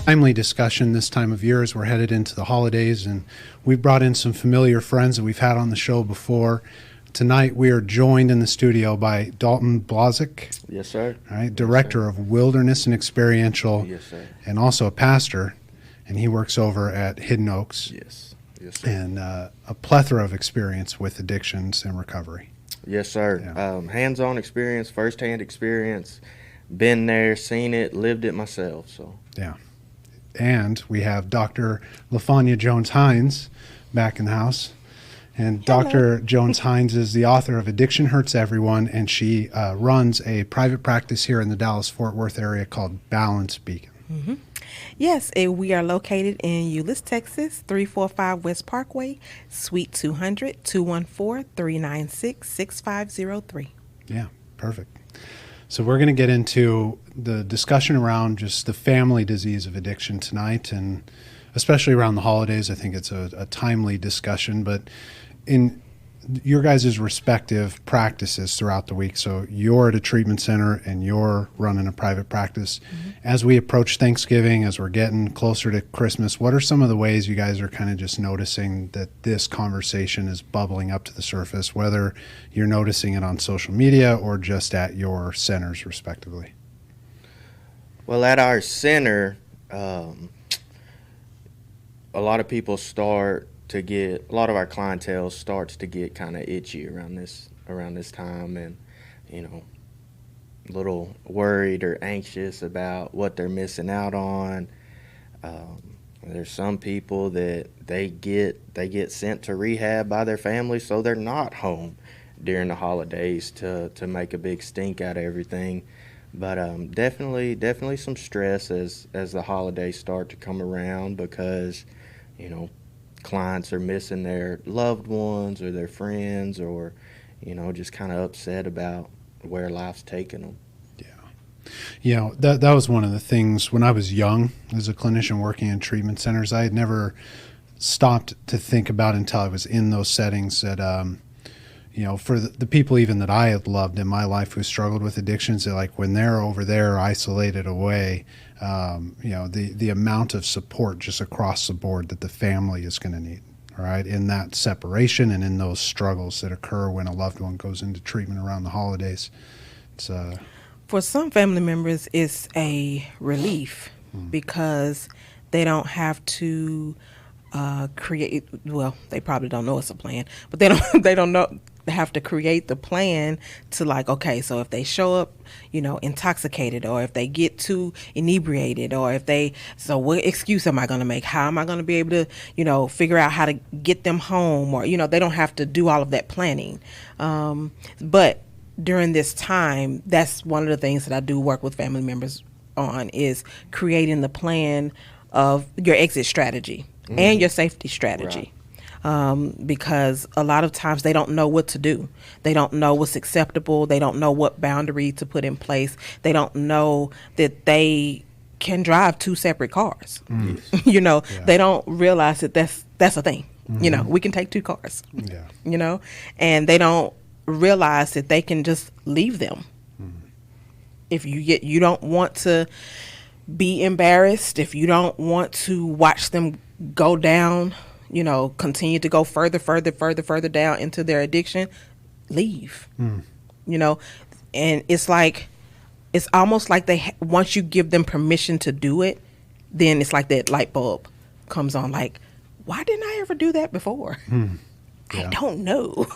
Timely discussion this time of year as we're headed into the holidays, and we've brought in some familiar friends that we've had on the show before. Tonight we are joined in the studio by Dalton Blazek, Yes, sir. all right, Director of Wilderness and Experiential, Yes, sir. and also a pastor, and he works over at Hidden Oaks, Yes. Yes, sir. and a plethora of experience with addictions and recovery. Yes, sir. Yeah. Hands-on experience, first-hand experience, been there, seen it, lived it myself. So Yeah. And we have Dr. LaFonya Jones-Hines back in the house. And Hello. Dr. Jones-Hines is the author of Addiction Hurts Everyone, and she runs a private practice here in the Dallas-Fort Worth area called Balance Beacon. Mm-hmm. Yes, we are located in Euless, Texas, 345 West Parkway, Suite 200, 214-396-6503. Yeah, perfect. So we're going to get into the discussion around just the family disease of addiction tonight, and especially around the holidays. I think it's a timely discussion, but in your guys' respective practices throughout the week, so you're at a treatment center and you're running a private practice. Mm-hmm. As we approach Thanksgiving, as we're getting closer to Christmas, what are some of the ways you guys are kind of just noticing that this conversation is bubbling up to the surface, whether you're noticing it on social media or just at your centers respectively? well, at our center, a lot of people start to get, a lot of our clientele starts to get kind of itchy around this time, and a little worried or anxious about what they're missing out on. There's some people that they get sent to rehab by their family, so they're not home during the holidays to make a big stink out of everything. But definitely some stress as the holidays start to come around, because clients are missing their loved ones or their friends, or just kind of upset about where life's taking them. That was one of the things when I was young as a clinician working in treatment centers. I had never stopped to think about until I was in those settings that, for the people even that I had loved in my life who struggled with addictions, that like when they're over there isolated away, the amount of support just across the board that the family is going to need, all right, in that separation and in those struggles that occur when a loved one goes into treatment around the holidays. It's For some family members, it's a relief because they don't have to create. Well, they probably don't know it's a plan, but they don't. They don't know. They have to create the plan to, like, okay, so if they show up, intoxicated, or if they get too inebriated, or if they, so what excuse am I going to make? How am I going to be able to, figure out how to get them home? Or, they don't have to do all of that planning. But during this time, that's one of the things that I do work with family members on, is creating the plan of your exit strategy and your safety strategy. Right. Because a lot of times they don't know what to do. They don't know what's acceptable. They don't know what boundary to put in place. They don't know that they can drive two separate cars. Yeah. They don't realize that that's a thing. We can take two cars. Yeah. And they don't realize that they can just leave them. If you don't want to be embarrassed, if you don't want to watch them go down, continue to go further down into their addiction, leave. And it's almost like once you give them permission to do it, then it's like that light bulb comes on, like, why didn't I ever do that before? Yeah. I don't know.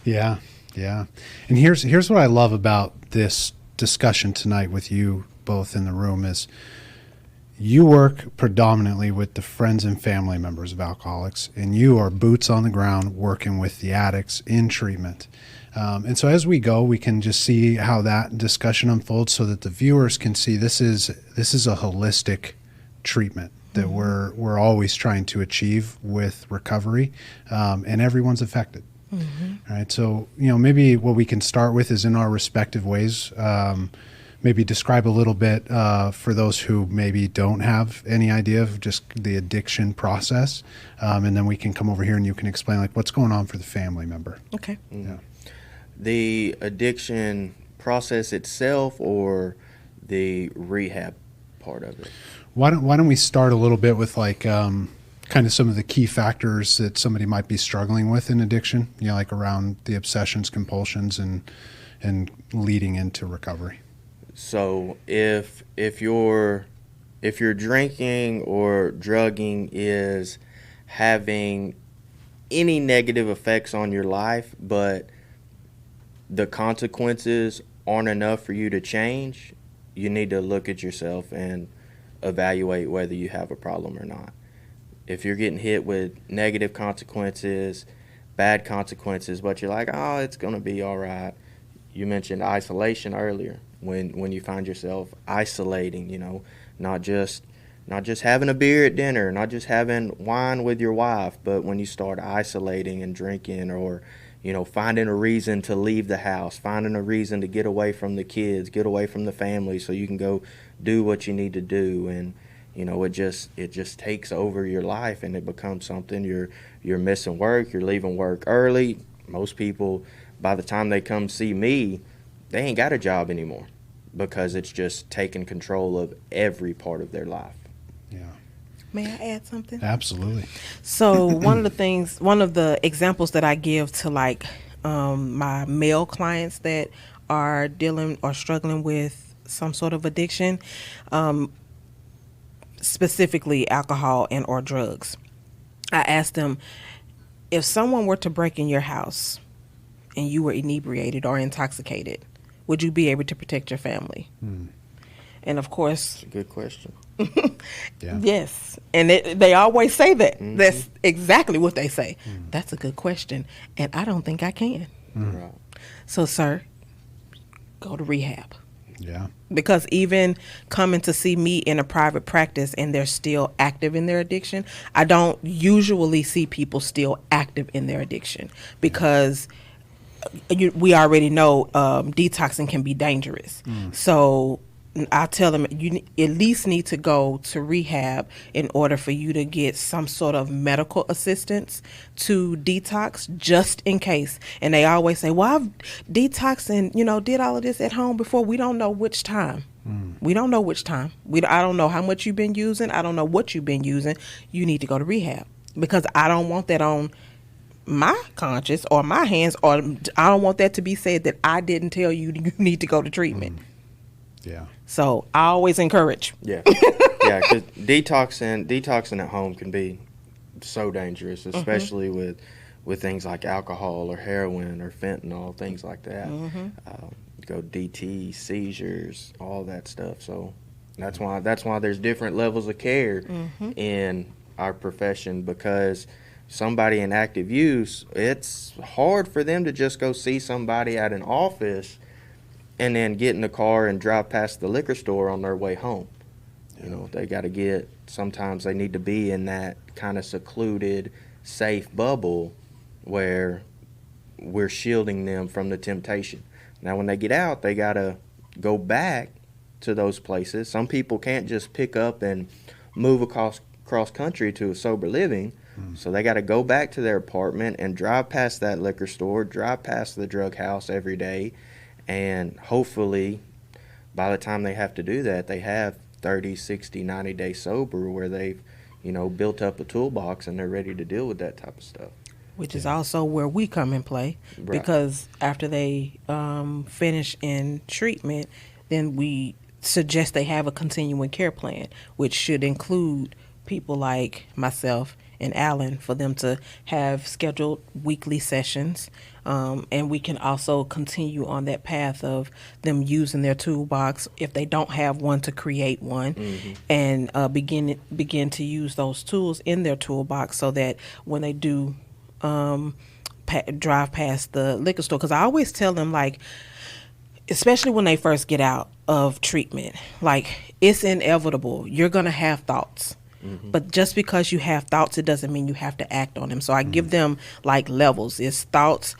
Yeah. And here's what I love about this discussion tonight with you both in the room is you work predominantly with the friends and family members of alcoholics, and you are boots on the ground working with the addicts in treatment. And so as we go, we can just see how that discussion unfolds so that the viewers can see this is a holistic treatment that we're always trying to achieve with recovery, and everyone's affected. All right. So, maybe what we can start with is in our respective ways, maybe describe a little bit for those who maybe don't have any idea of just the addiction process. And then we can come over here and you can explain like what's going on for the family member. Okay. Yeah. The addiction process itself or the rehab part of it. Why don't we start a little bit with like kind of some of the key factors that somebody might be struggling with in addiction, like around the obsessions, compulsions, and leading into recovery. So if you're drinking or drugging is having any negative effects on your life, but the consequences aren't enough for you to change, you need to look at yourself and evaluate whether you have a problem or not. If you're getting hit with negative consequences, bad consequences, but you're like, oh, it's going to be all right. You mentioned isolation earlier. When you find yourself isolating, not just having a beer at dinner, not just having wine with your wife, but when you start isolating and drinking, or finding a reason to leave the house, finding a reason to get away from the kids, get away from the family so you can go do what you need to do, and it just takes over your life, and it becomes something. You're missing work, you're leaving work early. Most people, by the time they come see me, they ain't got a job anymore because it's just taking control of every part of their life. Yeah. May I add something? Absolutely. So one of the examples that I give to like my male clients that are dealing or struggling with some sort of addiction, specifically alcohol and or drugs, I asked them, if someone were to break in your house and you were inebriated or intoxicated, would you be able to protect your family? And of course, That's a good question. Yeah. yes. And they always say that. Mm-hmm. That's exactly what they say. That's a good question. And I don't think I can. Right. So, sir, go to rehab. Yeah. Because even coming to see me in a private practice and they're still active in their addiction, I don't usually see people still active in their addiction because we already know detoxing can be dangerous. So I tell them you at least need to go to rehab in order for you to get some sort of medical assistance to detox, just in case. And they always say, well, I've detoxed and, did all of this at home before. We don't know which time. We don't know which time. I don't know how much you've been using. I don't know what you've been using. You need to go to rehab because I don't want that on my conscience or my hands, or I don't want that to be said that I didn't tell you need to go to treatment. Yeah. So I always encourage. Yeah, yeah, because detoxing at home can be so dangerous, especially with things like alcohol or heroin or fentanyl, things like that. Go DT, seizures, all that stuff. So that's why there's different levels of care in our profession, because somebody in active use, it's hard for them to just go see somebody at an office and then get in the car and drive past the liquor store on their way home. They got to sometimes they need to be in that kind of secluded, safe bubble where we're shielding them from the temptation. Now, when they get out, they got to go back to those places. Some people can't just pick up and move across country to a sober living. So they got to go back to their apartment and drive past that liquor store, drive past the drug house every day. And hopefully, by the time they have to do that, they have 30, 60, 90 days sober where they've, built up a toolbox and they're ready to deal with that type of stuff. Which is also where we come in play, Right. because after they finish in treatment, then we suggest they have a continuing care plan, which should include people like myself and Alan, for them to have scheduled weekly sessions. And we can also continue on that path of them using their toolbox, if they don't have one, to create one, and begin to use those tools in their toolbox so that when they do drive past the liquor store, because I always tell them, like, especially when they first get out of treatment, like, it's inevitable. You're going to have thoughts. But just because you have thoughts, it doesn't mean you have to act on them. So I give them like levels. It's thoughts,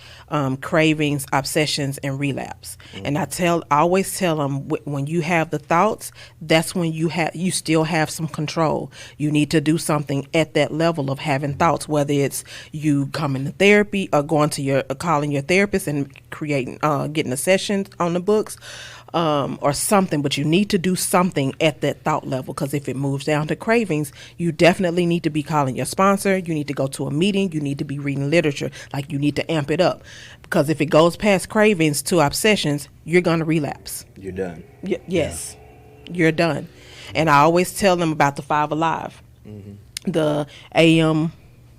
cravings, obsessions, and relapse. And I always tell them, when you have the thoughts, that's when you still have some control. You need to do something at that level of having thoughts, whether it's you coming to therapy or calling your therapist and getting a session on the books, or something, but you need to do something at that thought level, because if it moves down to cravings, you definitely need to be calling your sponsor, you need to go to a meeting, you need to be reading literature, like you need to amp it up, because if it goes past cravings to obsessions, you're going to relapse. You're done. Yes, you're done. And I always tell them about the 5 Alive, the AM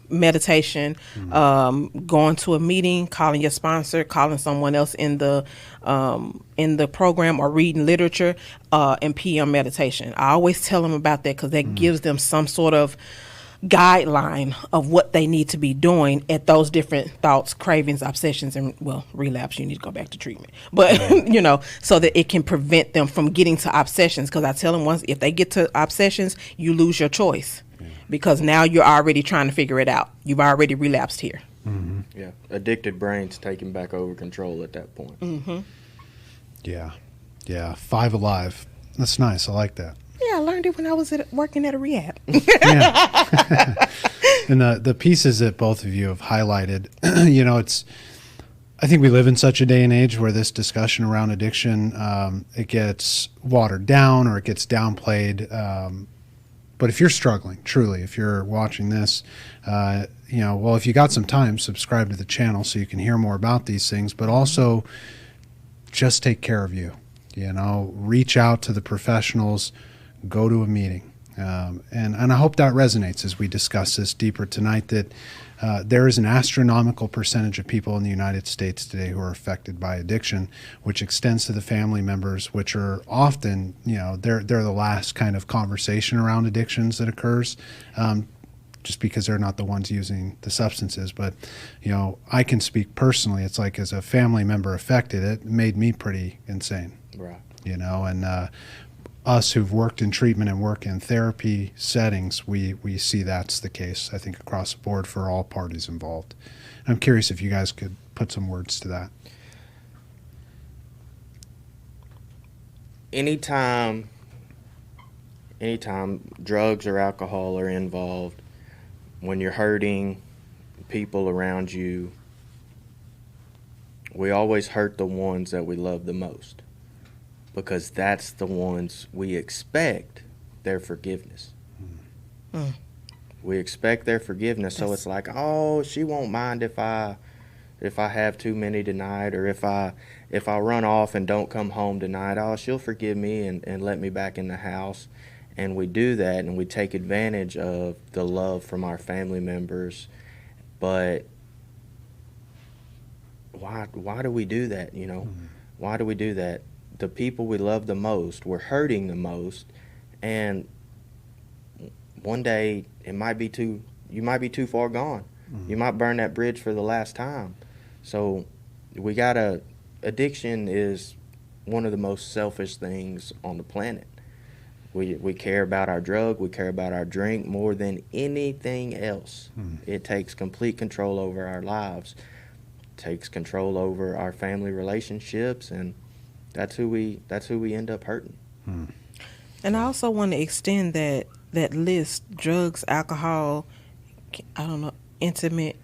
meditation, going to a meeting, calling your sponsor, calling someone else in the program, or reading literature, and PM meditation. I always tell them about that, because that gives them some sort of guideline of what they need to be doing at those different thoughts, cravings, obsessions, and relapse. You need to go back to treatment, but so that it can prevent them from getting to obsessions. Because I tell them, once if they get to obsessions, you lose your choice, because now you're already trying to figure it out. You've already relapsed here. Yeah, addicted brain's taking back over control at that point. Yeah, 5 Alive. That's nice. I like that. Yeah, I learned it when I was working at a rehab. And the pieces that both of you have highlighted, I think we live in such a day and age where this discussion around addiction, it gets watered down or it gets downplayed. But if you're struggling, truly, if you're watching this, if you got some time, subscribe to the channel so you can hear more about these things, but also just take care of you. Reach out to the professionals, go to a meeting. And I hope that resonates as we discuss this deeper tonight, that there is an astronomical percentage of people in the United States today who are affected by addiction, which extends to the family members, which are often, they're the last kind of conversation around addictions that occurs, just because they're not the ones using the substances. But, I can speak personally. It's like, as a family member affected, it made me pretty insane. Right. And us who've worked in treatment and work in therapy settings, we see that's the case, I think, across the board for all parties involved. I'm curious if you guys could put some words to that. Anytime drugs or alcohol are involved, when you're hurting people around you, we always hurt the ones that we love the most, because that's the ones we expect their forgiveness. We expect their forgiveness, so it's like, oh, she won't mind if I have too many tonight, or if I run off and don't come home tonight, oh, she'll forgive me and let me back in the house. And we do that, and we take advantage of the love from our family members. But why do we do that, Why do we do that? The people we love the most, we're hurting the most, and one day you might be too far gone. You might burn that bridge for the last time. So addiction is one of the most selfish things on the planet. We care about our drug, we care about our drink more than anything else. It takes complete control over our lives, takes control over our family relationships, and that's who we end up hurting. And I also want to extend that list: drugs, alcohol, intimate.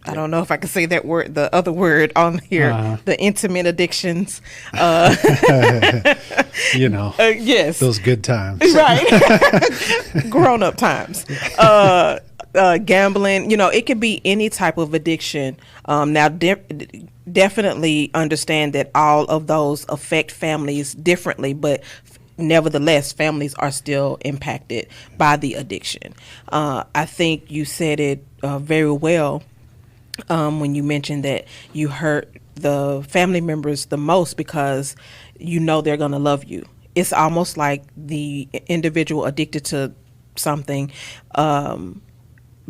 I don't know if I can say that word, the other word on here, the intimate addictions. Yes. Those good times. Right. Grown up times. Gambling, it could be any type of addiction. Now, definitely understand that all of those affect families differently, but nevertheless, families are still impacted by the addiction. I think you said it very well when you mentioned that you hurt the family members the most because they're going to love you. It's almost like the individual addicted to something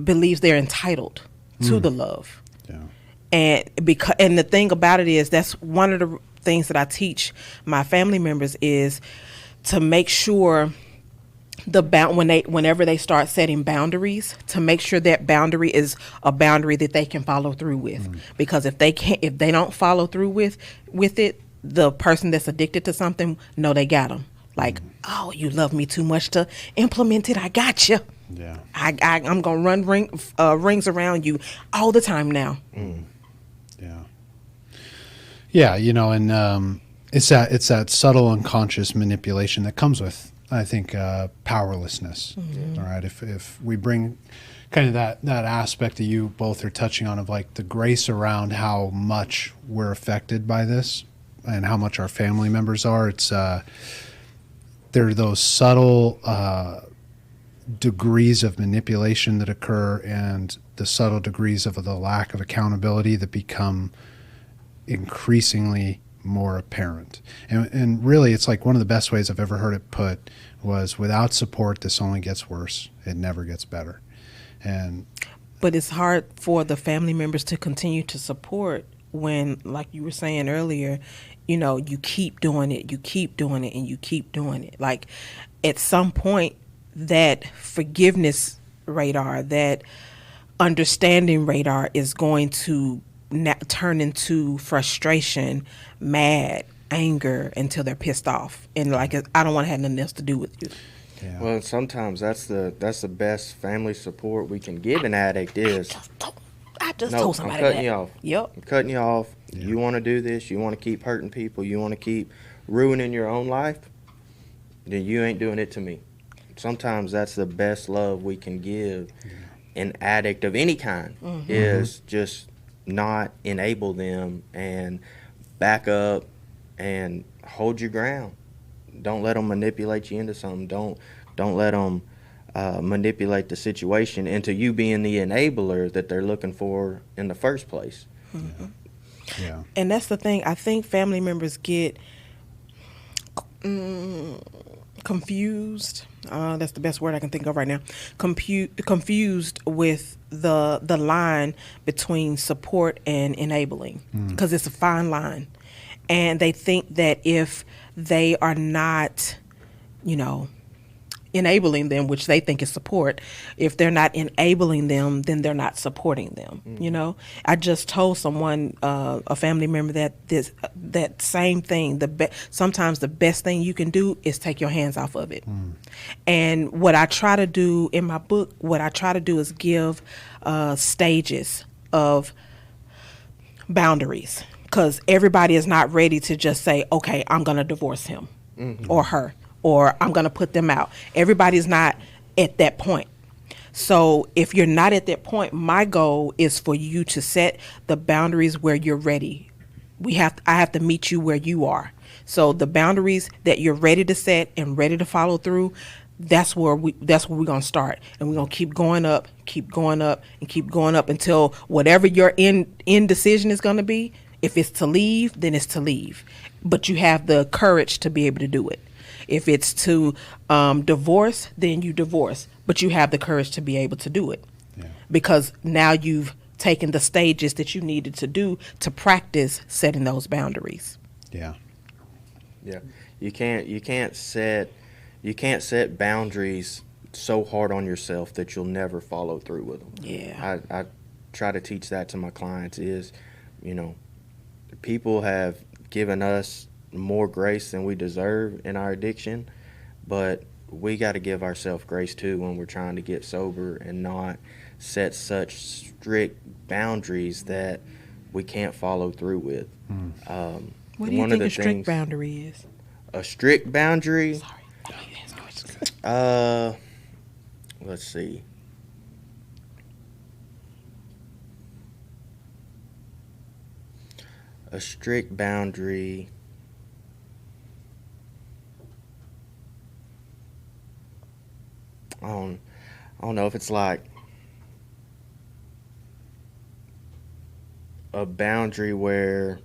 believes they're entitled to the love. Yeah. And the thing about it is, that's one of the things that I teach my family members, is to make sure whenever they start setting boundaries, to make sure that boundary is a boundary that they can follow through with. Because if they don't follow through with it, the person that's addicted to something, they got them. Like, oh, you love me too much to implement it. I got you. Yeah. I'm gonna run rings around you all the time now. Yeah. Yeah, and It's that subtle unconscious manipulation that comes with, I think, powerlessness. All right, if we bring kind of that aspect that you both are touching on of like the grace around how much we're affected by this and how much our family members are, it's there are those subtle degrees of manipulation that occur and the subtle degrees of the lack of accountability that become increasingly more apparent. And really, it's like one of the best ways I've ever heard it put was, without support, this only gets worse. It never gets better. But it's hard for the family members to continue to support when, like you were saying earlier, you keep doing it, and you keep doing it. Like, at some point, that forgiveness radar, that understanding radar is going to turn into frustration, mad, anger, until they're pissed off and like, I don't want to have nothing else to do with you. Yeah. Well, sometimes that's the best family support we can give an addict is. I just told somebody I'm cutting that. you off. Yep. I'm cutting you off. Yeah. You want to do this? You want to keep hurting people? You want to keep ruining your own life? Then you ain't doing it to me. Sometimes that's the best love we can give an addict of any kind is just not enable them and back up and hold your ground. Don't let them manipulate you into something. Don't let them manipulate the situation into you being the enabler that they're looking for in the first place. Yeah. And that's the thing. I think family members get confused. That's the best word I can think of right now. Confused with the line between support and enabling, because it's a fine line. And they think that if they are not, enabling them, which they think is support, if they're not enabling them, then they're not supporting them. I just told someone, a family member, that same thing. Sometimes the best thing you can do is take your hands off of it. And what I try to do in my book, is give stages of boundaries, because everybody is not ready to just say, okay, I'm going to divorce him or her, or I'm going to put them out. Everybody's not at that point. So if you're not at that point, my goal is for you to set the boundaries where you're ready. I have to meet you where you are. So the boundaries that you're ready to set and ready to follow through, that's where we're going to start. And we're going to keep going up, and keep going up until whatever your end decision is going to be. If it's to leave, then it's to leave. But you have the courage to be able to do it. If it's to divorce, then you divorce. But you have the courage to be able to do it. Yeah. Because now you've taken the stages that you needed to do to practice setting those boundaries. Yeah. Yeah. You can't set boundaries so hard on yourself that you'll never follow through with them. Yeah. I try to teach that to my clients is, people have given us more grace than we deserve in our addiction, but we got to give ourselves grace too when we're trying to get sober and not set such strict boundaries that we can't follow through with. What do you think a strict boundary is? A strict boundary? Sorry. I let's see. A strict boundary. I don't know if it's like a boundary where.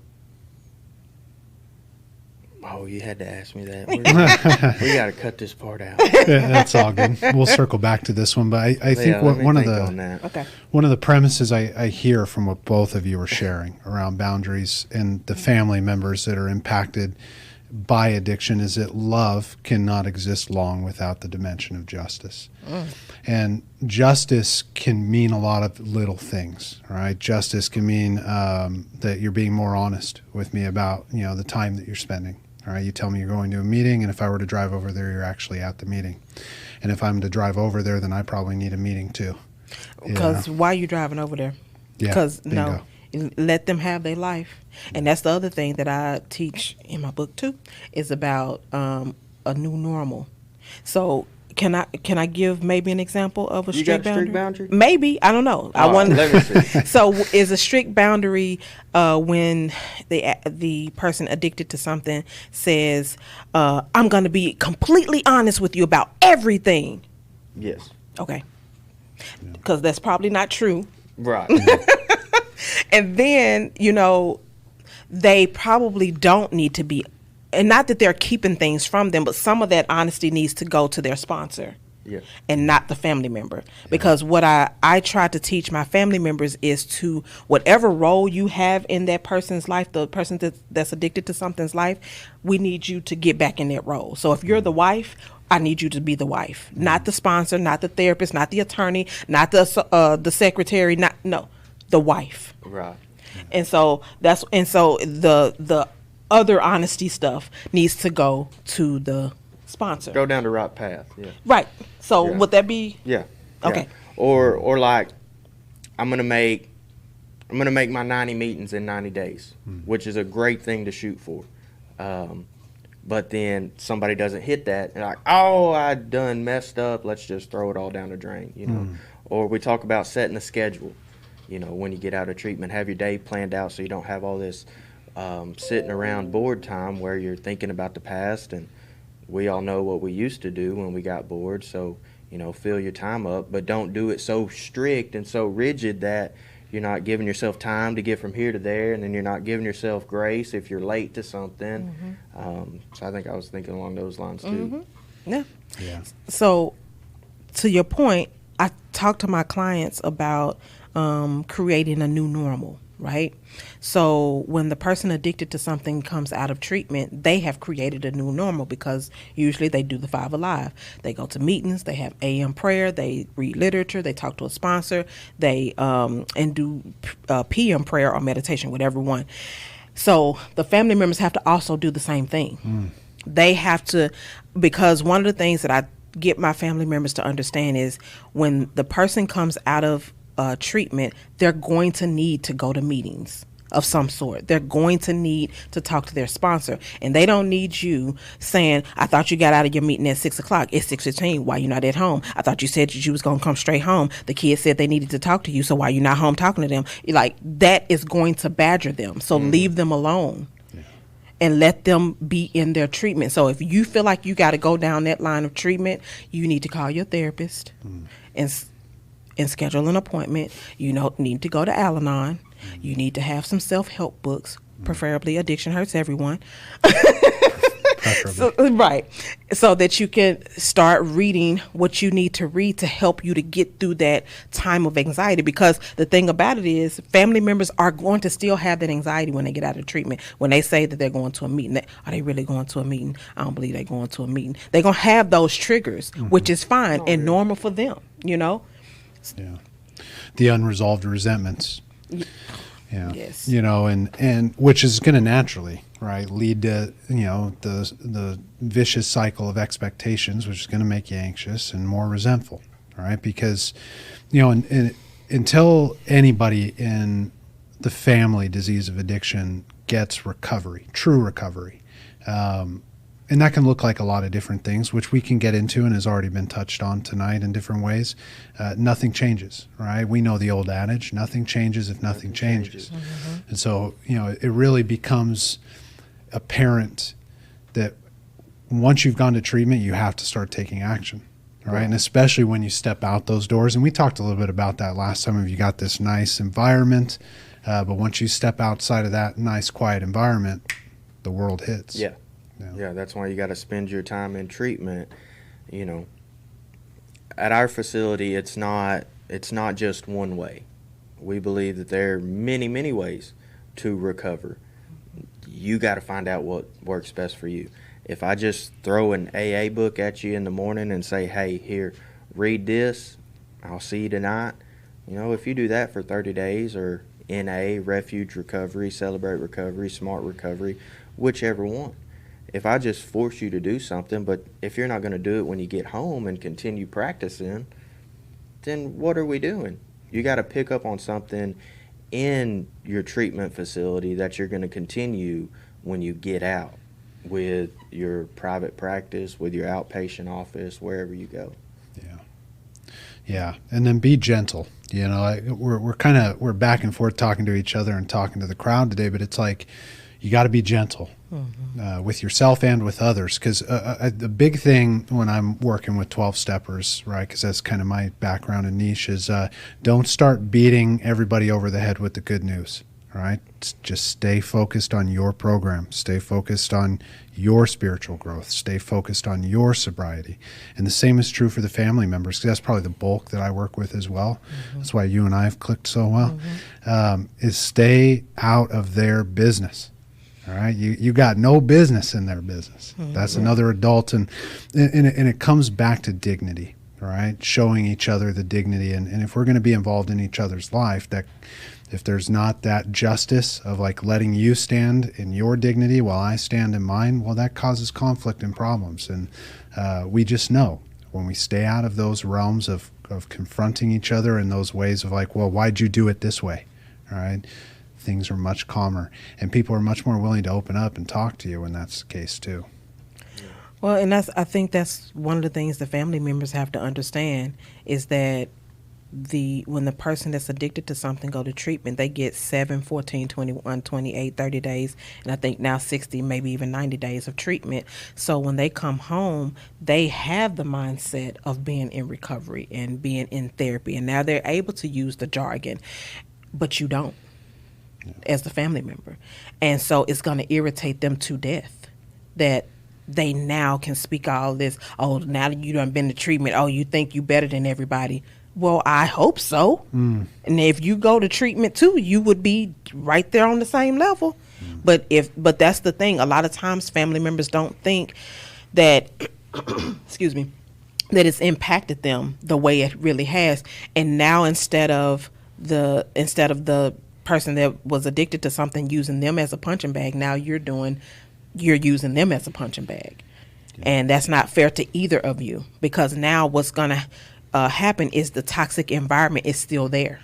Oh, you had to ask me that. We got to cut this part out. Yeah, that's all good. We'll circle back to this one, but I think one of the premises I hear from what both of you are sharing around boundaries and the family members that are impacted by addiction is that love cannot exist long without the dimension of justice. And justice can mean a lot of little things, right? Justice can mean that you're being more honest with me about, the time that you're spending. All right, you tell me you're going to a meeting, and if I were to drive over there, you're actually at the meeting. And if I'm to drive over there, then I probably need a meeting too. Because why are you driving over there? Yeah, Because bingo. let them have their life. And that's the other thing that I teach in my book too, is about a new normal. So can I give maybe an example of a You strict got a boundary? strict boundary? Maybe, I don't know. I All want. right, let me see. So is a strict boundary when the person addicted to something says, "I'm going to be completely honest with you about everything." Yes. Okay, because that's probably not true. Right. And then, they probably don't need to be, and not that they're keeping things from them, but some of that honesty needs to go to their sponsor. Yeah. And not the family member. Because what I try to teach my family members is to, whatever role you have in that person's life, the person that's addicted to something's life, we need you to get back in that role. So if you're the wife, I need you to be the wife, not the sponsor, not the therapist, not the attorney, not the secretary, the wife. Right. And so the other honesty stuff needs to go to the sponsor. Go down the right path. Yeah. Right. So Yeah. would that be? Yeah. Okay. Yeah. Or like, I'm gonna make my 90 meetings in 90 days, which is a great thing to shoot for. But then somebody doesn't hit that, and like, oh, I done messed up. Let's just throw it all down the drain, Or we talk about setting a schedule. When you get out of treatment, have your day planned out so you don't have all this sitting around bored time where you're thinking about the past. And we all know what we used to do when we got bored. So, fill your time up, but don't do it so strict and so rigid that you're not giving yourself time to get from here to there, and then you're not giving yourself grace if you're late to something. So I think I was thinking along those lines too. Yeah. Yeah. So to your point, I talk to my clients about creating a new normal, right? So when the person addicted to something comes out of treatment, they have created a new normal because usually they do the 5 Alive. They go to meetings, they have AM prayer, they read literature, they talk to a sponsor, they and do PM prayer or meditation, whatever one. So the family members have to also do the same thing. They have to, because one of the things that I get my family members to understand is when the person comes out of treatment, they're going to need to go to meetings of some sort. They're going to need to talk to their sponsor, and they don't need you saying, I thought you got out of your meeting at 6:00. It's 6:15. Why you not at home? I thought you said that you was going to come straight home. The kids said they needed to talk to you, so why you not home talking to them? Like, that is going to badger them. So leave them alone. And let them be in their treatment. So if you feel like you got to go down that line of treatment, you need to call your therapist and schedule an appointment. You need to go to Al-Anon. You need to have some self-help books, preferably Addiction Hurts Everyone. Right. So that you can start reading what you need to read to help you to get through that time of anxiety. Because the thing about it is, family members are going to still have that anxiety when they get out of treatment. When they say that they're going to a meeting, are they really going to a meeting? I don't believe they're going to a meeting. They're going to have those triggers, which is fine and normal for them, Yeah. The unresolved resentments. Yeah. Yes. And which is going to naturally, right, lead to, the vicious cycle of expectations, which is going to make you anxious and more resentful, right? Because, until anybody in the family disease of addiction gets recovery, true recovery, and that can look like a lot of different things, which we can get into and has already been touched on tonight in different ways. Nothing changes, right? We know the old adage, nothing changes if nothing changes. And so, it really becomes apparent that once you've gone to treatment, you have to start taking action, right? And especially when you step out those doors. And we talked a little bit about that last time. If you got this nice environment, but once you step outside of that nice, quiet environment, the world hits. Yeah, that's why you got to spend your time in treatment. At our facility, it's not just one way. We believe that there are many, many ways to recover. You got to find out what works best for you. If I just throw an AA book at you in the morning and say, hey, here, read this, I'll see you tonight. If you do that for 30 days, or NA, Refuge Recovery, Celebrate Recovery, Smart Recovery, whichever one. If I just force you to do something, but if you're not going to do it when you get home and continue practicing, then what are we doing? You got to pick up on something in your treatment facility that you're going to continue when you get out with your private practice, with your outpatient office, wherever you go. Yeah, and then be gentle. You know, we're back and forth talking to each other and talking to the crowd today, but it's like you got to be gentle with yourself and with others. Because the big thing when I'm working with 12-steppers, right, because that's kind of my background and niche, is don't start beating everybody over the head with the good news. Right? Just stay focused on your program. Stay focused on your spiritual growth. Stay focused on your sobriety. And the same is true for the family members, because that's probably the bulk that I work with as well. That's why you and I have clicked so well, is stay out of their business. All right? You got no business in their business. That's another adult. And it comes back to dignity, right? Showing each other the dignity. And if we're going to be involved in each other's life, that if there's not that justice of like letting you stand in your dignity while I stand in mine, well, that causes conflict and problems. And we just know when we stay out of those realms of confronting each other in those ways of like, well, why'd you do it this way? All right. Things are much calmer, and people are much more willing to open up and talk to you when that's the case too. Well, and I think that's one of the things the family members have to understand is that when the person that's addicted to something go to treatment, they get 7, 14, 21, 28, 30 days, and I think now 60, maybe even 90 days of treatment. So when they come home, they have the mindset of being in recovery and being in therapy, and now they're able to use the jargon, but you don't as the family member. And so it's going to irritate them to death that they now can speak all this, oh, now that you done been to treatment, oh, you think you better than everybody. Well, I hope so. And if you go to treatment too, you would be right there on the same level. But that's the thing. A lot of times family members don't think that, excuse me, that it's impacted them the way it really has. And now instead of the person that was addicted to something using them as a punching bag, now you're using them as a punching bag. And that's not fair to either of you, because now what's going to happen is the toxic environment is still there.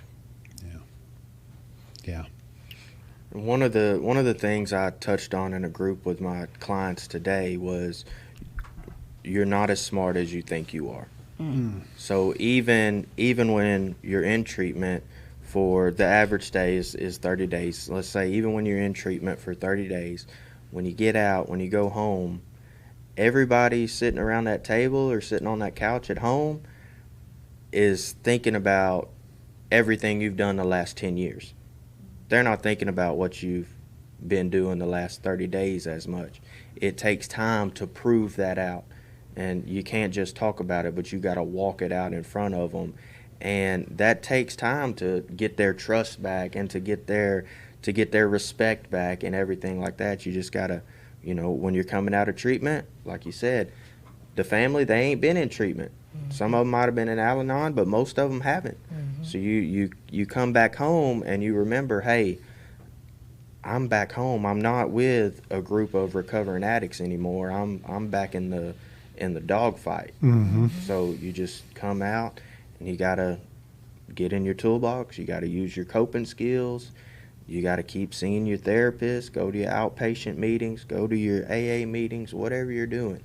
Yeah. One of the things I touched on in a group with my clients today was you're not as smart as you think you are. So even when you're in treatment for the average day is 30 days. Let's say even when you're in treatment for 30 days, when you get out, when you go home, everybody sitting around that table or sitting on that couch at home is thinking about everything you've done the last 10 years. They're not thinking about what you've been doing the last 30 days as much. It takes time to prove that out, and you can't just talk about it, but you got to walk it out in front of them, and that takes time to get their trust back and to get their respect back and everything like that. You just got to, when you're coming out of treatment, like you said, the family, they ain't been in treatment. Some of them might have been in Al-Anon, but most of them haven't. So you come back home and you remember, hey, I'm back home. I'm not with a group of recovering addicts anymore. I'm back in the dogfight. So you just come out and you gotta get in your toolbox. You gotta use your coping skills. You gotta keep seeing your therapist. Go to your outpatient meetings. Go to your AA meetings. Whatever you're doing.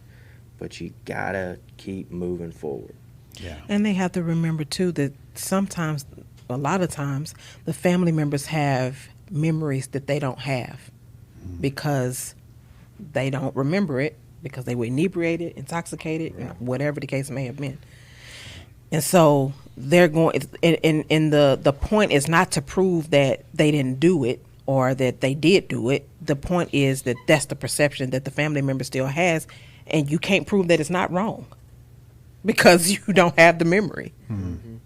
But you gotta keep moving forward. Yeah. And they have to remember too that sometimes, a lot of times, the family members have memories that they don't have because they don't remember it because they were inebriated, intoxicated, whatever the case may have been. And so they're going, and the point is not to prove that they didn't do it or that they did do it. The point is that that's the perception that the family member still has. And you can't prove that it's not wrong because you don't have the memory, and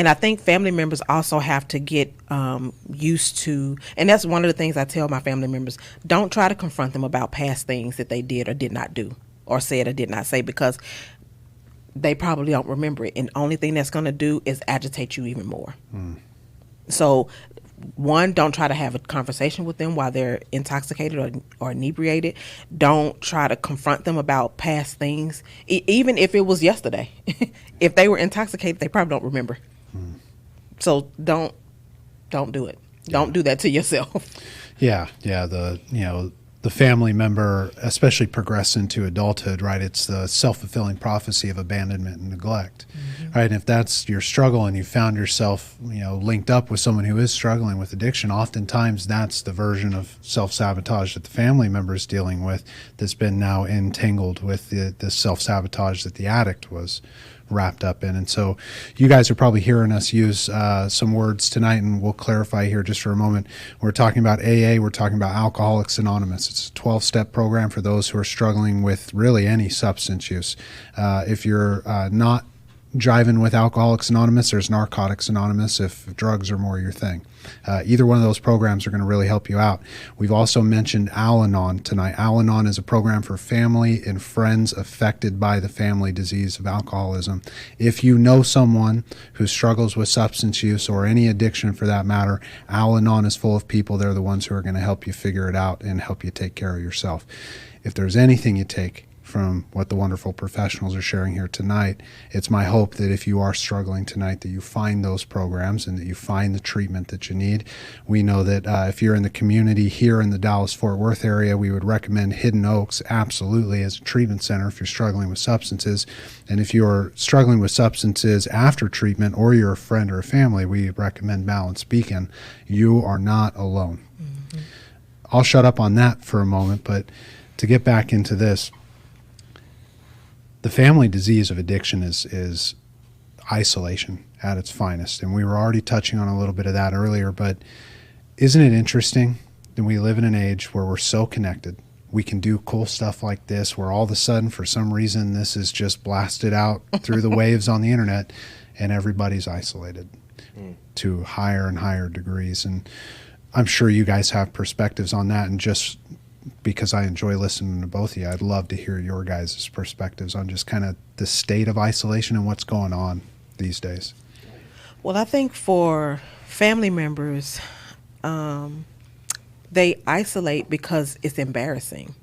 I think family members also have to get used to, and that's one of the things I tell my family members, don't try to confront them about past things that they did or did not do or said or did not say, because they probably don't remember it. And the only thing that's going to do is agitate you even more. So one, don't try to have a conversation with them while they're intoxicated or inebriated. Don't try to confront them about past things, even if it was yesterday. If they were intoxicated, they probably don't remember. So don't don't do it. Don't do that to yourself. Yeah, the family member, especially progress into adulthood, right? It's the self-fulfilling prophecy of abandonment and neglect, right? And if that's your struggle and you found yourself, linked up with someone who is struggling with addiction, oftentimes that's the version of self-sabotage that the family member is dealing with that's been now entangled with the self-sabotage that the addict was wrapped up in. And so you guys are probably hearing us use some words tonight, and we'll clarify here just for a moment. We're talking about AA, we're talking about Alcoholics Anonymous. It's a 12-step program for those who are struggling with really any substance use. If you're not driving with Alcoholics Anonymous, there's Narcotics Anonymous if drugs are more your thing. Either one of those programs are going to really help you out. We've also mentioned Al-Anon tonight. Al-Anon is a program for family and friends affected by the family disease of alcoholism. If you know someone who struggles with substance use or any addiction for that matter, Al-Anon is full of people. They're the ones who are going to help you figure it out and help you take care of yourself. If there's anything you take from what the wonderful professionals are sharing here tonight, it's my hope that if you are struggling tonight, that you find those programs and that you find the treatment that you need. We know that if you're in the community here in the Dallas-Fort Worth area, we would recommend Hidden Oaks absolutely as a treatment center if you're struggling with substances. And if you're struggling with substances after treatment or you're a friend or a family, we recommend Balance Beacon. You are not alone. I'll shut up on that for a moment, but to get back into this, the family disease of addiction is isolation at its finest. And we were already touching on a little bit of that earlier, but isn't it interesting that we live in an age where we're so connected? We can do cool stuff like this, where all of a sudden, for some reason, this is just blasted out through the waves on the internet, and everybody's isolated to higher and higher degrees. And I'm sure you guys have perspectives on that, and just because I enjoy listening to both of you, I'd love to hear your guys' perspectives on just kind of the state of isolation and what's going on these days. Well, I think for family members, they isolate because it's embarrassing.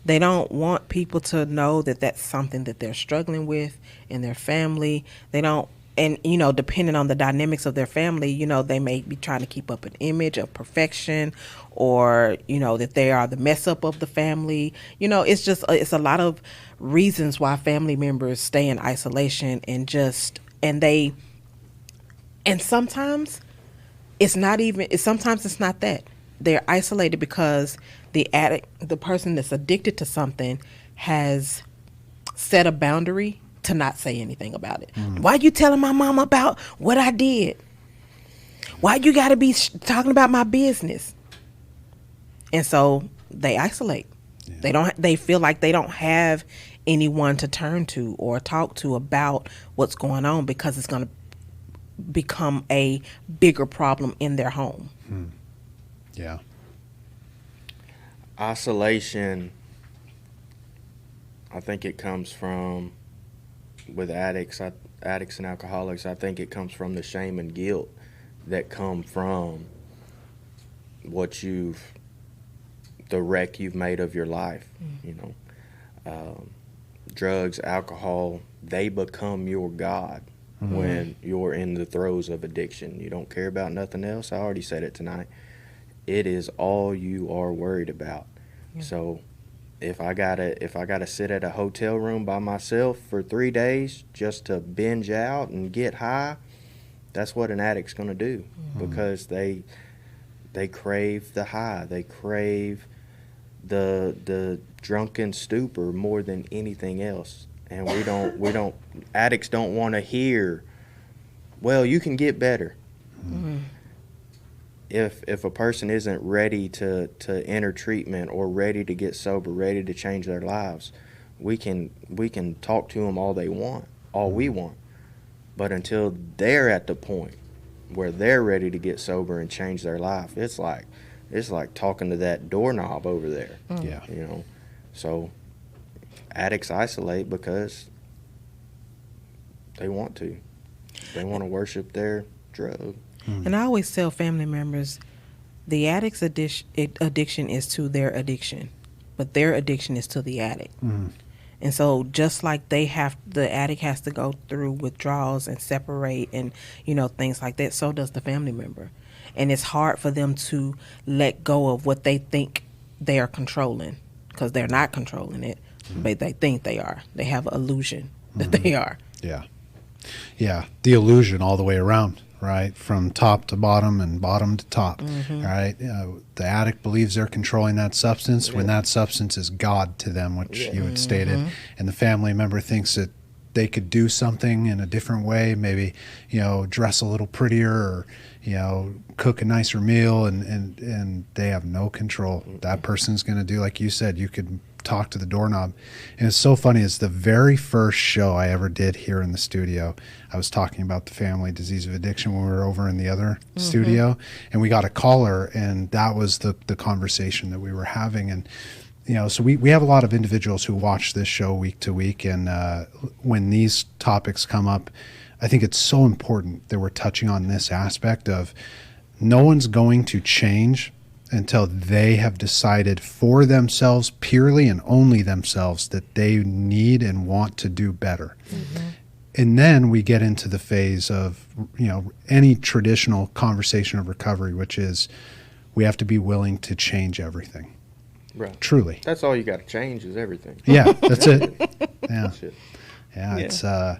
They don't want people to know that that's something that they're struggling with in their family. They don't, and, depending on the dynamics of their family, they may be trying to keep up an image of perfection, or, that they are the mess up of the family. It's a lot of reasons why family members stay in isolation and sometimes it's not that. They're isolated because the person that's addicted to something has set a boundary to not say anything about it. Why you telling my mom about what I did? Why you got to be talking about my business? And so they isolate. Yeah. They feel like they don't have anyone to turn to or talk to about what's going on, because it's going to become a bigger problem in their home. Yeah. Isolation, I think it comes from, with addicts and alcoholics, I think it comes from the shame and guilt that come from the wreck you've made of your life. Drugs, alcohol, they become your God when you're in the throes of addiction. You don't care about nothing else. I already said it tonight. It is all you are worried about. Yeah. So if I gotta sit at a hotel room by myself for 3 days just to binge out and get high, that's what an addict's gonna do, because they crave the high. They crave the drunken stupor more than anything else. And addicts don't want to hear, well, you can get better. If a person isn't ready to enter treatment or ready to get sober, ready to change their lives, we can talk to them all we want. But until they're at the point where they're ready to get sober and change their life, it's like talking to that doorknob over there. Yeah. So addicts isolate because they want to. They want to worship their drug. And I always tell family members, the addict's addiction is to their addiction, but their addiction is to the addict. And so just like the addict has to go through withdrawals and separate and, things like that, so does the family member. And it's hard for them to let go of what they think they are controlling, because they're not controlling it, but they think they are. They have an illusion that they are. Yeah. Yeah. The illusion all the way around, right? From top to bottom and bottom to top, right? The addict believes they're controlling that substance when that substance is God to them, which you had stated. And the family member thinks that they could do something in a different way, maybe, dress a little prettier or, cook a nicer meal, and they have no control. That person's going to do, like you said, you could talk to the doorknob. And it's so funny. It's the very first show I ever did here in the studio. I was talking about the family disease of addiction when we were over in the other studio, and we got a caller, and that was the conversation that we were having. And so we have a lot of individuals who watch this show week to week, and when these topics come up, I think it's so important that we're touching on this aspect of no one's going to change until they have decided for themselves, purely and only themselves, that they need and want to do better. And then we get into the phase of, any traditional conversation of recovery, which is we have to be willing to change everything. Right. Truly. That's all you got to change is everything. Yeah, that's it. Yeah. That's it. Yeah,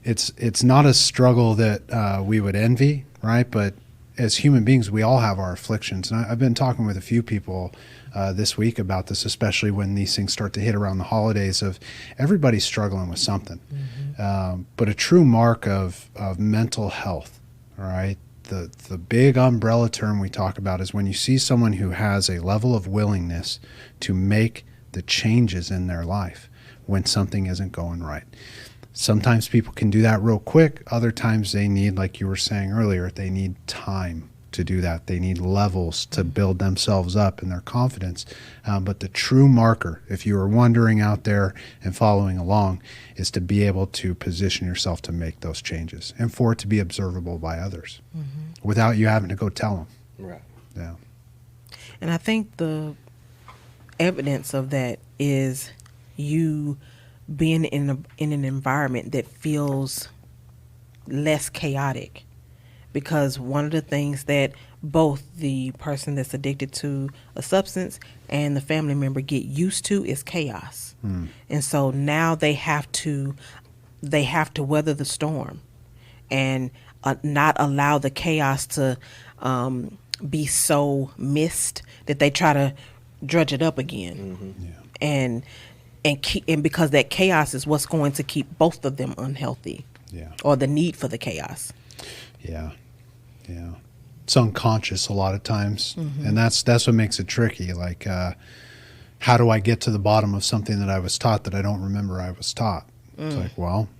it's not a struggle that we would envy, right? But as human beings, we all have our afflictions. And I've been talking with a few people this week about this, especially when these things start to hit around the holidays, of everybody's struggling with something. But a true mark of mental health, all right, the big umbrella term we talk about is when you see someone who has a level of willingness to make the changes in their life when something isn't going right. Sometimes people can do that real quick. Other times they need, like you were saying earlier, they need time to do that. They need levels to build themselves up in their confidence. But the true marker, if you are wondering out there and following along, is to be able to position yourself to make those changes and for it to be observable by others without you having to go tell them. Right. Yeah. And I think the evidence of that is you being in an environment that feels less chaotic. Because one of the things that both the person that's addicted to a substance and the family member get used to is chaos. And so now they have to weather the storm and not allow the chaos to be so missed that they try to drudge it up again. And because that chaos is what's going to keep both of them unhealthy. Or the need for the chaos. Yeah. It's unconscious a lot of times, and that's what makes it tricky. Like, how do I get to the bottom of something that I was taught that I don't remember I was taught? It's like, well,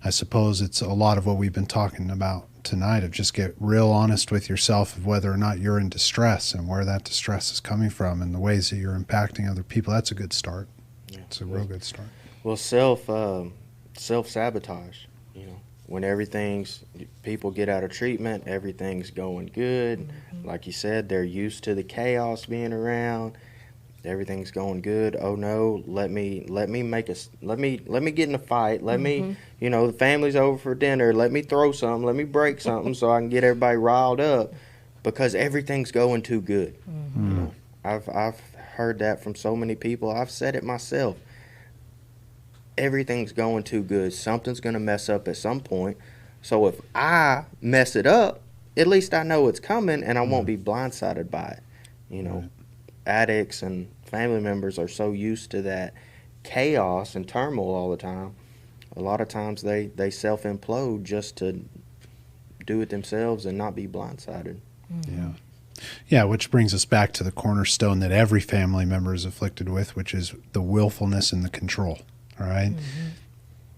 I suppose it's a lot of what we've been talking about tonight, of just get real honest with yourself of whether or not you're in distress and where that distress is coming from and the ways that you're impacting other people. That's a good start. It's a real good start. Well, self-sabotage, when people get out of treatment, everything's going good. Like you said, they're used to the chaos being around. Everything's going good. Oh no, let me get in a fight. Let me, the family's over for dinner. Let me throw something. Let me break something so I can get everybody riled up because everything's going too good. I've heard that from so many people. I've said it myself. Everything's going too good. Something's going to mess up at some point. So if I mess it up, at least I know it's coming and I won't be blindsided by it. Addicts and family members are so used to that chaos and turmoil all the time. A lot of times they self-implode just to do it themselves and not be blindsided. Yeah, which brings us back to the cornerstone that every family member is afflicted with, which is the willfulness and the control. All right.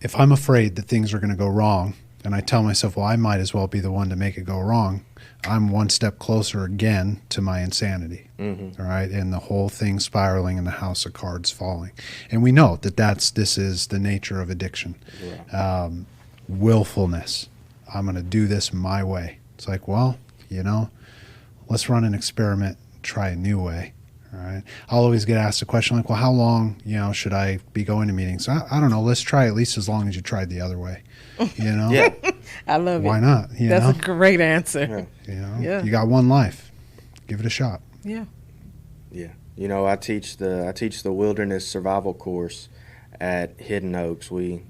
If I'm afraid that things are going to go wrong and I tell myself, well, I might as well be the one to make it go wrong, I'm one step closer again to my insanity. All right. And the whole thing spiraling and the house of cards falling. And we know that this is the nature of addiction. Willfulness. I'm going to do this my way. It's like, well, let's run an experiment, try a new way. All right. I'll always get asked a question like, well, how long, should I be going to meetings? I don't know. Let's try at least as long as you tried the other way, Yeah, I love it. Why not? That's a great answer. Yeah. You got one life. Give it a shot. Yeah. Yeah. I teach the wilderness survival course at Hidden Oaks. We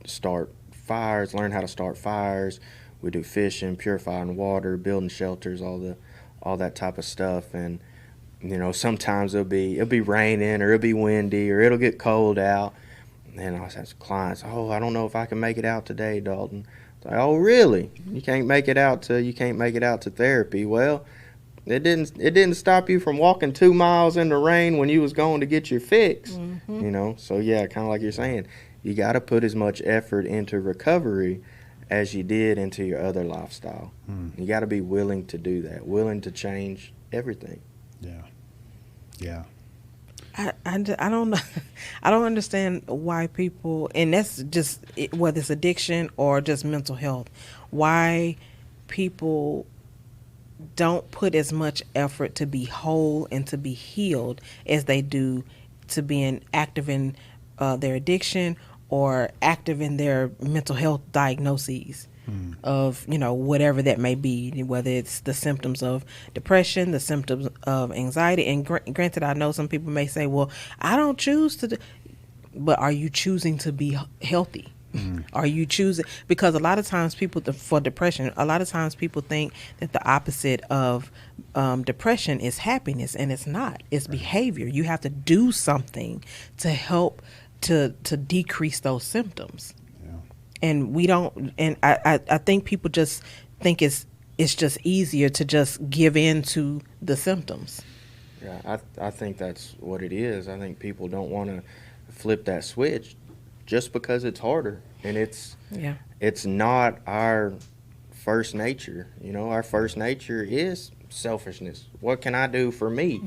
start fires, learn how to start fires. We do fishing, purifying water, building shelters, all that type of stuff. And sometimes it'll be raining, or it'll be windy, or it'll get cold out. And I have clients, I don't know if I can make it out today, Dalton. It's like, oh, really? You can't make it out to therapy. Well, it didn't stop you from walking 2 miles in the rain when you was going to get your fix. Mm-hmm. So yeah, kind of like you're saying, you got to put as much effort into recovery as you did into your other lifestyle. You got to be willing to do that, willing to change everything. Yeah. I don't know. I don't understand why people, and that's just whether it's addiction or just mental health, why people don't put as much effort to be whole and to be healed as they do to being active in their addiction or active in their mental health diagnoses of whatever that may be, whether it's the symptoms of depression, the symptoms of anxiety. And granted, I know some people may say, well, I don't choose to but are you choosing to be healthy? Are you choosing? Because a lot of times for depression, a lot of times people think that the opposite of depression is happiness, and it's not. It's behavior. You have to do something to help to decrease those symptoms. And we don't, and I think people just think it's just easier to just give in to the symptoms. Yeah, I think that's what it is. I think people don't want to flip that switch just because it's harder, and it's not our first nature. Our first nature is selfishness. What can I do for me?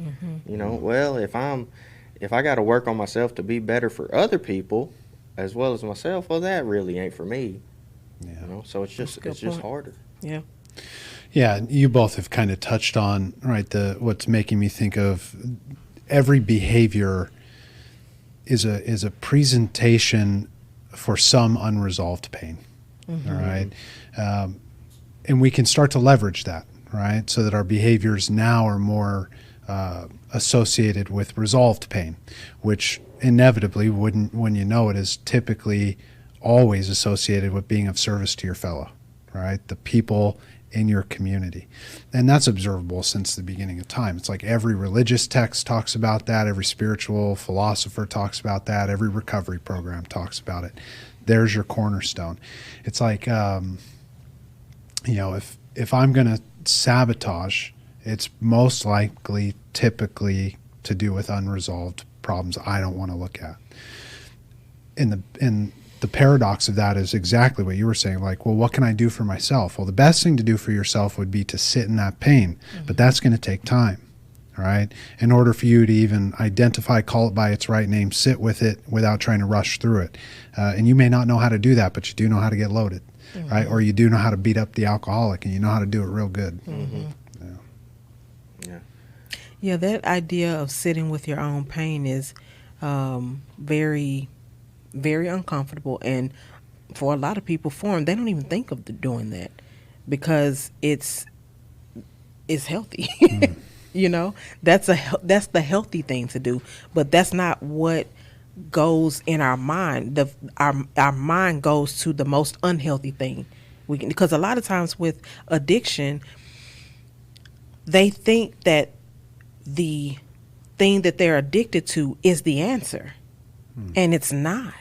Well, if I got to work on myself to be better for other people as well as myself, well, that really ain't for me. So it's just harder. Yeah, you both have kind of touched on what's making me think of every behavior is a presentation for some unresolved pain. All right, and we can start to leverage that, right, so that our behaviors now are more associated with resolved pain, which inevitably, when you know it, is typically always associated with being of service to your fellow, right? The people in your community. And that's observable since the beginning of time. It's like every religious text talks about that, every spiritual philosopher talks about that, every recovery program talks about it. There's your cornerstone. It's like, if I'm going to sabotage, it's most likely typically to do with unresolved problems I don't want to look at. And the paradox of that is exactly what you were saying. Like, well, what can I do for myself? Well, the best thing to do for yourself would be to sit in that pain, but that's going to take time, right? In order for you to even identify, call it by its right name, sit with it without trying to rush through it. And you may not know how to do that, but you do know how to get loaded, right? Or you do know how to beat up the alcoholic, and you know how to do it real good. Yeah, that idea of sitting with your own pain is very, very uncomfortable. And for a lot of people, they don't even think of doing that because it's healthy. That's the healthy thing to do. But that's not what goes in our mind. Our mind goes to the most unhealthy thing. Because a lot of times with addiction, they think that the thing that they're addicted to is the answer, and it's not.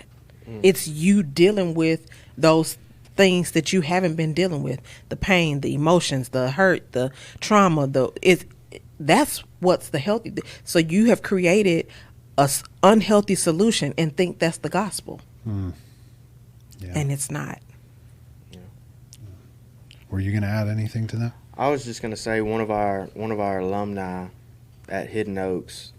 It's you dealing with those things that you haven't been dealing with: the pain, the emotions, the hurt, the trauma. That's what's the healthy. So you have created a unhealthy solution and think that's the gospel, and it's not. Were you going to add anything to that? I was just going to say one of our alumni at Hidden Oaks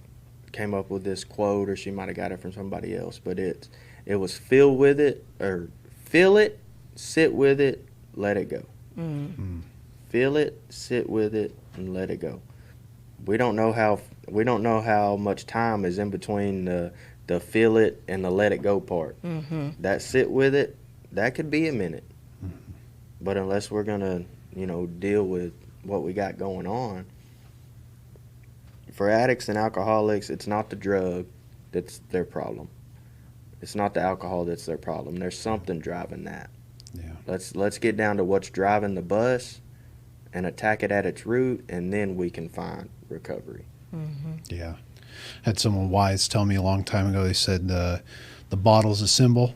came up with this quote, or she might have got it from somebody else, but it was feel it, sit with it, let it go. Feel it, sit with it, and let it go. We don't know how much time is in between the feel it and the let it go part. That sit with it, that could be a minute. But unless we're going to, deal with what we got going on, for addicts and alcoholics, it's not the drug that's their problem. It's not the alcohol that's their problem. There's something driving that. Yeah. Let's get down to what's driving the bus and attack it at its root, and then we can find recovery. Mm-hmm. Yeah. Had someone wise tell me a long time ago, they said the bottle's a symbol,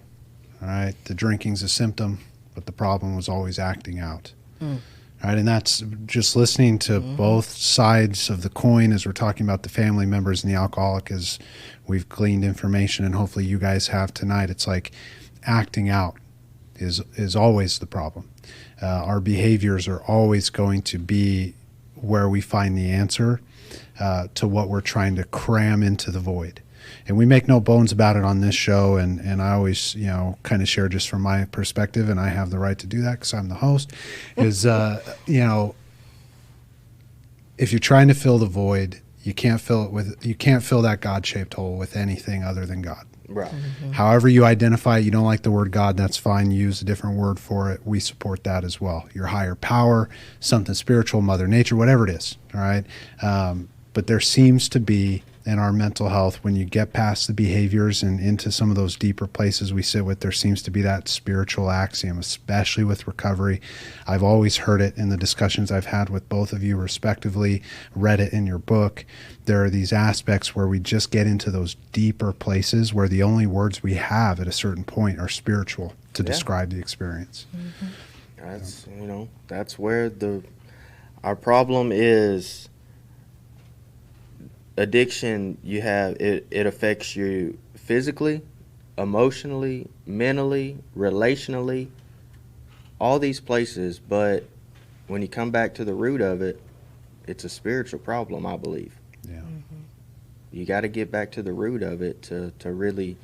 all right? The drinking's a symptom, but the problem was always acting out. Mm. Right, and that's just listening to both sides of the coin as we're talking about the family members and the alcoholic, as we've gleaned information, and hopefully you guys have tonight. It's like acting out is always the problem. Our behaviors are always going to be where we find the answer to what we're trying to cram into the void. And we make no bones about it on this show, and I always, kind of share just from my perspective, and I have the right to do that because I'm the host, is, if you're trying to fill the void, you can't fill that God-shaped hole with anything other than God. Right. Mm-hmm. However you identify it, you don't like the word God, that's fine. Use a different word for it. We support that as well. Your higher power, something spiritual, Mother Nature, whatever it is, all right? But there seems to be, in our mental health, when you get past the behaviors and into some of those deeper places we sit with, there seems to be that spiritual axiom, especially with recovery. I've always heard it in the discussions I've had with both of you respectively, read it in your book. There are these aspects where we just get into those deeper places where the only words we have at a certain point are spiritual to describe the experience. Mm-hmm. That's where our problem is. Addiction, it affects you physically, emotionally, mentally, relationally, all these places. But when you come back to the root of it, it's a spiritual problem, I believe. Yeah. Mm-hmm. You got to get back to the root of it to really,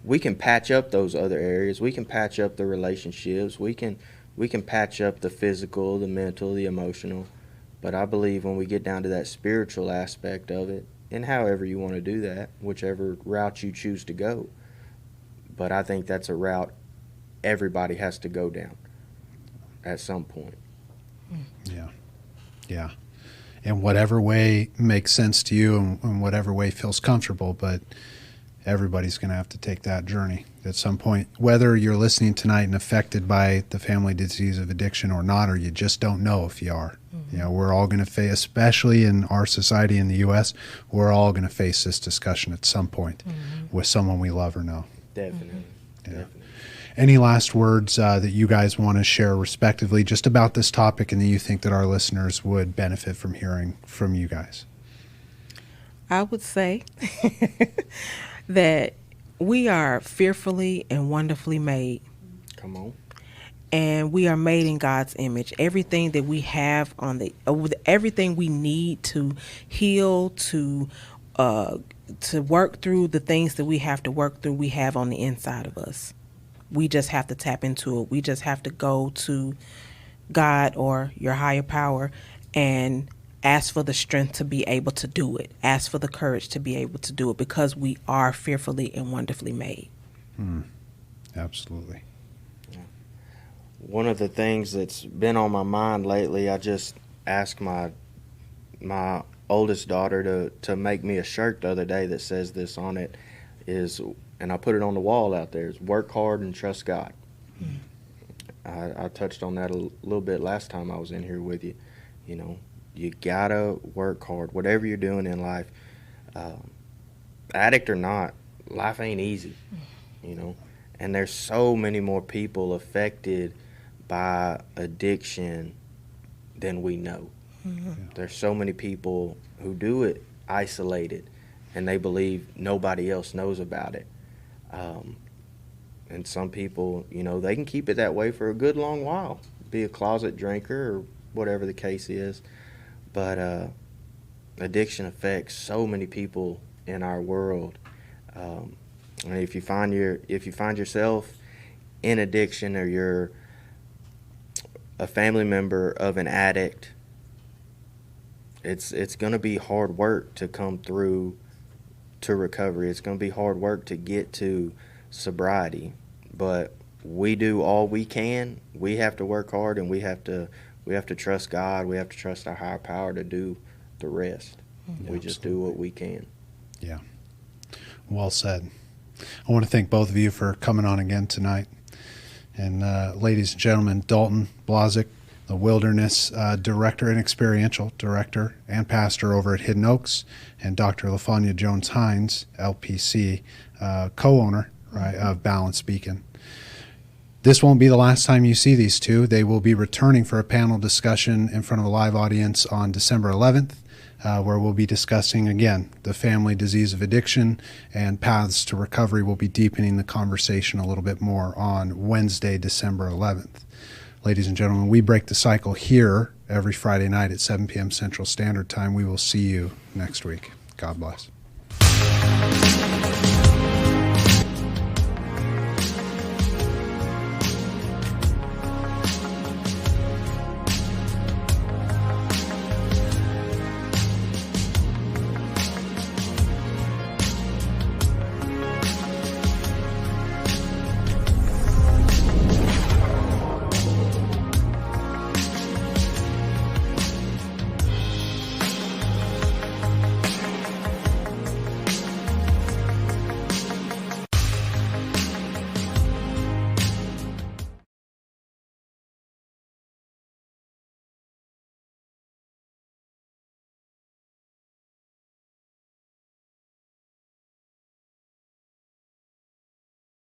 we can patch up those other areas. We can patch up the relationships. We can patch up the physical, the mental, the emotional. But I believe when we get down to that spiritual aspect of it, and however you want to do that, whichever route you choose to go, but I think that's a route everybody has to go down at some point. Yeah. Yeah. In whatever way makes sense to you and whatever way feels comfortable, but everybody's going to have to take that journey at some point, whether you're listening tonight and affected by the family disease of addiction or not, or you just don't know if you are. Mm-hmm. We're all going to face, especially in our society in the U.S., we're all going to face this discussion at some point with someone we love or know. Definitely. Yeah. Definitely. Any last words that you guys want to share respectively just about this topic and that you think that our listeners would benefit from hearing from you guys? I would say that we are fearfully and wonderfully made. Come on. And we are made in God's image. Everything that we have everything we need to heal, to work through the things that we have to work through, we have on the inside of us. We just have to tap into it. We just have to go to God or your higher power and ask for the strength to be able to do it. Ask for the courage to be able to do it, because we are fearfully and wonderfully made. Absolutely. One of the things that's been on my mind lately, I just asked my oldest daughter to make me a shirt the other day that says this on it, and I put it on the wall out there, is work hard and trust God. I touched on that a little bit last time I was in here with you. You gotta work hard, whatever you're doing in life, addict or not. Life ain't easy, and there's so many more people affected by addiction than we know. Mm-hmm. There's so many people who do it isolated, and they believe nobody else knows about it. And some people, they can keep it that way for a good long while, be a closet drinker or whatever the case is. But addiction affects so many people in our world. And if you find yourself in addiction, or you're a family member of an addict, it's going to be hard work to come through to recovery. It's going to be hard work to get to sobriety. But we do all we can. We have to work hard, and we have to trust God. We have to trust our higher power to do the rest. Yeah, we just do what we can. Yeah. Well said. I want to thank both of you for coming on again tonight. And ladies and gentlemen, Dalton Blazek, the Wilderness Director and Experiential Director and Pastor over at Hidden Oaks, and Dr. LaFonya Jones-Hines, LPC, co-owner, right, of Balance Beacon. This won't be the last time you see these two. They will be returning for a panel discussion in front of a live audience on December 11th, where we'll be discussing, again, the family disease of addiction and paths to recovery. We'll be deepening the conversation a little bit more on Wednesday, December 11th. Ladies and gentlemen, we break the cycle here every Friday night at 7 p.m. Central Standard Time. We will see you next week. God bless.